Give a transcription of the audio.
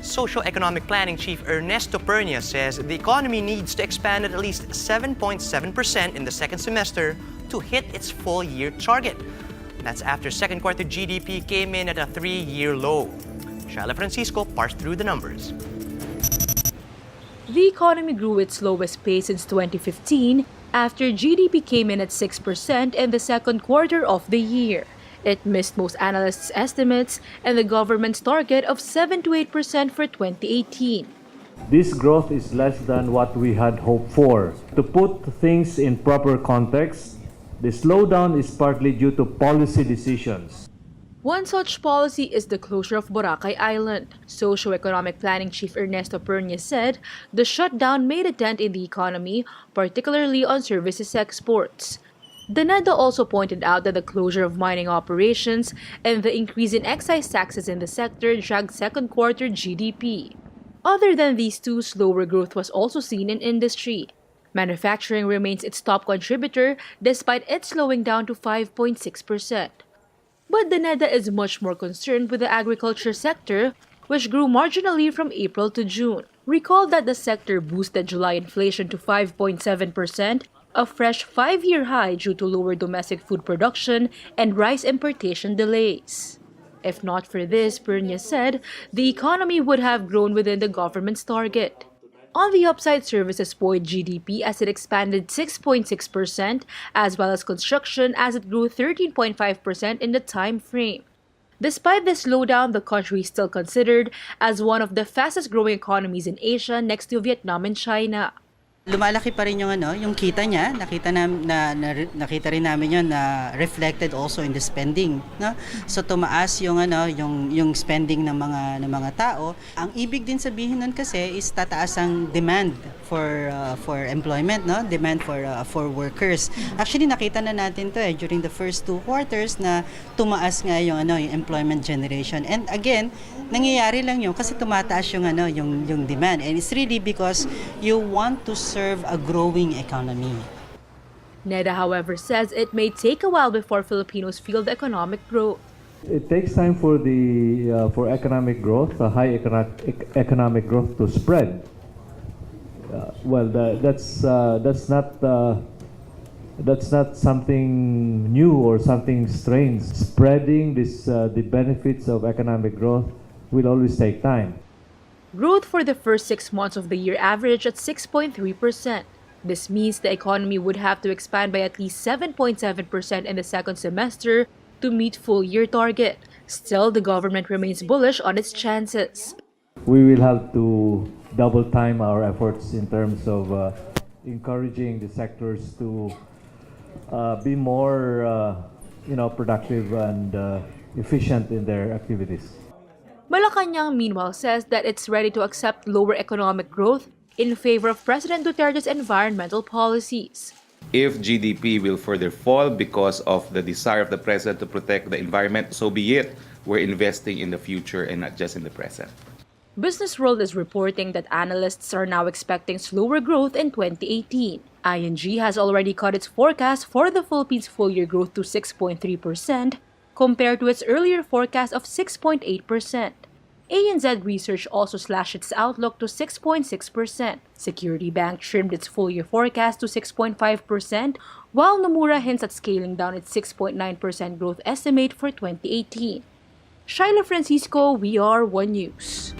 Socio-economic planning chief Ernesto Pernia says the economy needs to expand at least 7.7% in the second semester to hit its full-year target. That's after second quarter GDP came in at a 3-year low. Shala Francisco parsed through the numbers. The economy grew its slowest pace since 2015 after GDP came in at 6% in the second quarter of the year. It missed most analysts' estimates and the government's target of 7 to 8% for 2018. This growth is less than what we had hoped for. To put things in proper context, the slowdown is partly due to policy decisions. One such policy is the closure of Boracay Island. Socio-economic planning chief Ernesto Pernia said the shutdown made a dent in the economy, particularly on services exports. The NEDA also pointed out that the closure of mining operations and the increase in excise taxes in the sector dragged second quarter GDP. Other than these two, slower growth was also seen in industry. Manufacturing remains its top contributor despite it slowing down to 5.6%. But the NEDA is much more concerned with the agriculture sector, which grew marginally from April to June. Recall that the sector boosted July inflation to 5.7%, a fresh 5-year high due to lower domestic food production and rice importation delays. If not for this, Pernia said, the economy would have grown within the government's target. On the upside, services buoyed GDP as it expanded 6.6%, as well as construction as it grew 13.5% in the time frame. Despite this slowdown, the country is still considered as one of the fastest-growing economies in Asia next to Vietnam and China. Lumalaki pa rin yung kita niya, nakita rin namin yun na reflected also in the spending, no? So tumaas yung spending ng mga tao. Ang ibig din sabihin nun kasi is tataas ang demand for employment, no? Demand for workers. Actually nakita na natin to during the first 2 quarters na tumaas nga yung employment generation. And again, nangyayari lang yun kasi tumataas yung demand. And it's really because you want to serve a growing economy. NEDA, however, says it may take a while before Filipinos feel the economic growth. It takes time for economic growth, high economic growth to spread. That's not something new or something strange. Spreading the benefits of economic growth will always take time. Growth for the first 6 months of the year averaged at 6.3%. This means the economy would have to expand by at least 7.7% in the second semester to meet full-year target. Still, the government remains bullish on its chances. We will have to double time our efforts in terms of encouraging the sectors to be more productive and efficient in their activities. Malacanang, meanwhile, says that it's ready to accept lower economic growth in favor of President Duterte's environmental policies. If GDP will further fall because of the desire of the President to protect the environment, so be it. We're investing in the future and not just in the present. Business World is reporting that analysts are now expecting slower growth in 2018. ING has already cut its forecast for the Philippines' full-year growth to 6.3%, compared to its earlier forecast of 6.8%. ANZ Research also slashed its outlook to 6.6%. Security Bank trimmed its full-year forecast to 6.5%, while Nomura hints at scaling down its 6.9% growth estimate for 2018. Shyla Francisco, We Are One News.